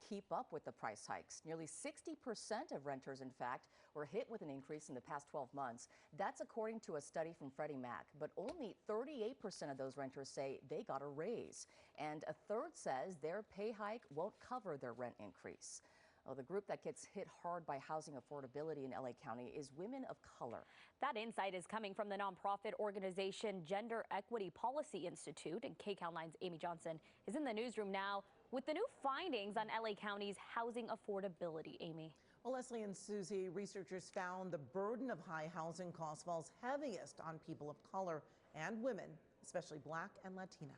keep up with the price hikes. Nearly 60% of renters, in fact, were hit with an increase in the past 12 months. That's according to a study from Freddie Mac. But only 38% of those renters say they got a raise. And a third says their pay hike won't cover their rent increase. Well, the group that gets hit hard by housing affordability in LA County is women of color. That insight is coming from the nonprofit organization Gender Equity Policy Institute. And Kcal Dt's Amy Johnson is in the newsroom now with the new findings on LA County's housing affordability. Amy. Well, Leslie and Susie, researchers found the burden of high housing costs falls heaviest on people of color and women, especially Black and Latina.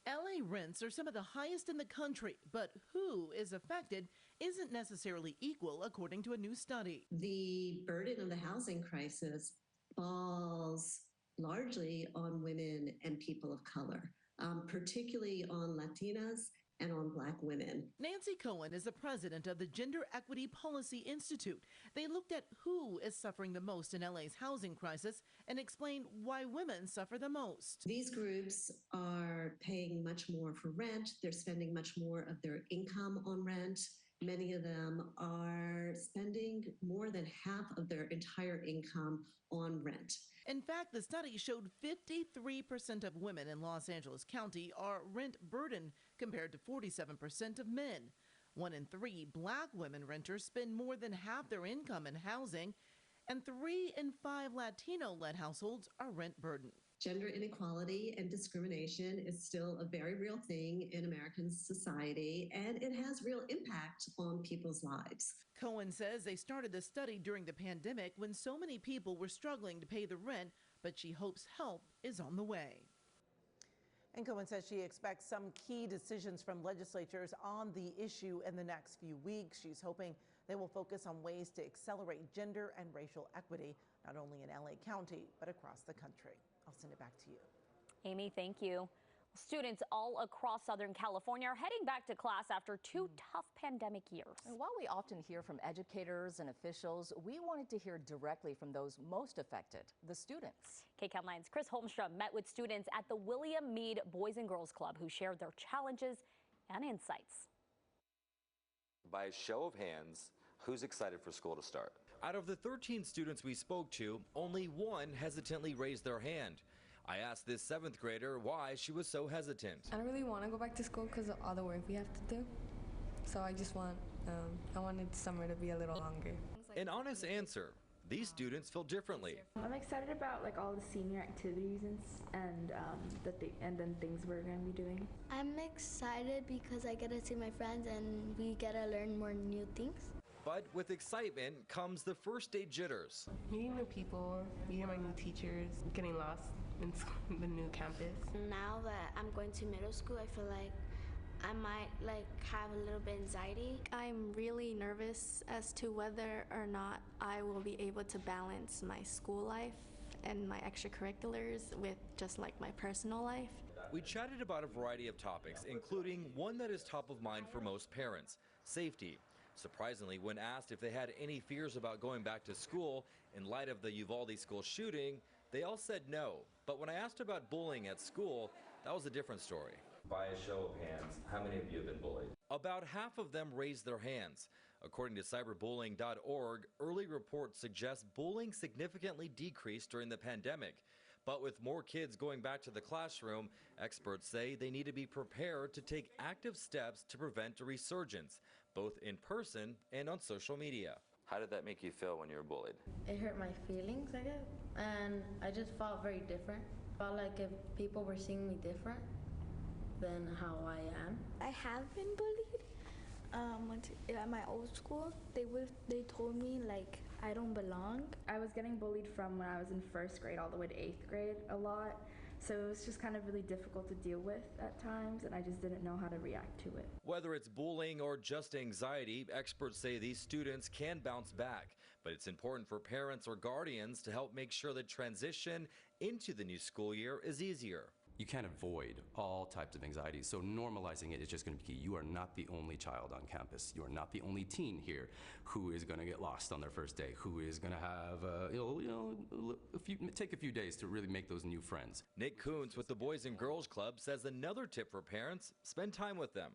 LA rents are some of the highest in the country, but who is affected isn't necessarily equal, according to a new study. The burden of the housing crisis falls largely on women and people of color, particularly on Latinas and on Black women. Nancy Cohen is the president of the Gender Equity Policy Institute. They looked at who is suffering the most in LA's housing crisis and explained why women suffer the most. These groups are paying much more for rent. They're spending much more of their income on rent. Many of them are spending more than half of their entire income on rent. In fact, the study showed 53% of women in Los Angeles County are rent burdened compared to 47% of men. 1 in 3 Black women renters spend more than half their income in housing, and 3 in 5 Latino-led households are rent burdened. Gender inequality and discrimination is still a very real thing in American society, and it has real impact on people's lives. Cohen says they started the study during the pandemic when so many people were struggling to pay the rent, but she hopes help is on the way. And Cohen says she expects some key decisions from legislatures on the issue in the next few weeks. She's hoping they will focus on ways to accelerate gender and racial equity, not only in LA County, but across the country. I'll send it back to you. Amy, thank you. Students all across Southern California are heading back to class after 2 tough pandemic years. And while we often hear from educators and officials, we wanted to hear directly from those most affected, the students. Kcal Dt's Chris Holmstrom met with students at the William Meade Boys and Girls Club who shared their challenges and insights. By a show of hands, who's excited for school to start? Out of the 13 students we spoke to, only 1 hesitantly raised their hand. I asked this 7th grader why she was so hesitant. I don't really want to go back to school because of all the work we have to do. So I just want, I wanted summer to be a little longer. An honest answer. These students feel differently. I'm excited about like all the senior activities and then things we're going to be doing. I'm excited because I get to see my friends and we get to learn more new things. But with excitement comes the first day jitters. Meeting new people, meeting my new teachers, getting lost in the new campus. Now that I'm going to middle school, I feel like I might have a little bit of anxiety. I'm really nervous as to whether or not I will be able to balance my school life and my extracurriculars with just like my personal life. We chatted about a variety of topics, including one that is top of mind for most parents, safety. Surprisingly, when asked if they had any fears about going back to school in light of the Uvalde school shooting, they all said no. But when I asked about bullying at school, that was a different story. By a show of hands, how many of you have been bullied? About half of them raised their hands. According to cyberbullying.org, early reports suggest bullying significantly decreased during the pandemic. But with more kids going back to the classroom, experts say they need to be prepared to take active steps to prevent a resurgence, both in person and on social media. How did that make you feel when you were bullied? It hurt my feelings, I guess, and I just felt very different. Felt like if people were seeing me different than how I am. I have been bullied. At my old school, they told me like I don't belong. I was getting bullied from when I was in 1st grade all the way to 8th grade a lot. So it was just kind of really difficult to deal with at times, and I just didn't know how to react to it. Whether it's bullying or just anxiety, experts say these students can bounce back. But it's important for parents or guardians to help make sure the transition into the new school year is easier. You can't avoid all types of anxiety, so normalizing it is just going to be key. You are not the only child on campus. You are not the only teen here who is going to get lost on their first day, who is going to have take a few days to really make those new friends. Nick Coons with the Boys and Girls Club says another tip for parents: spend time with them.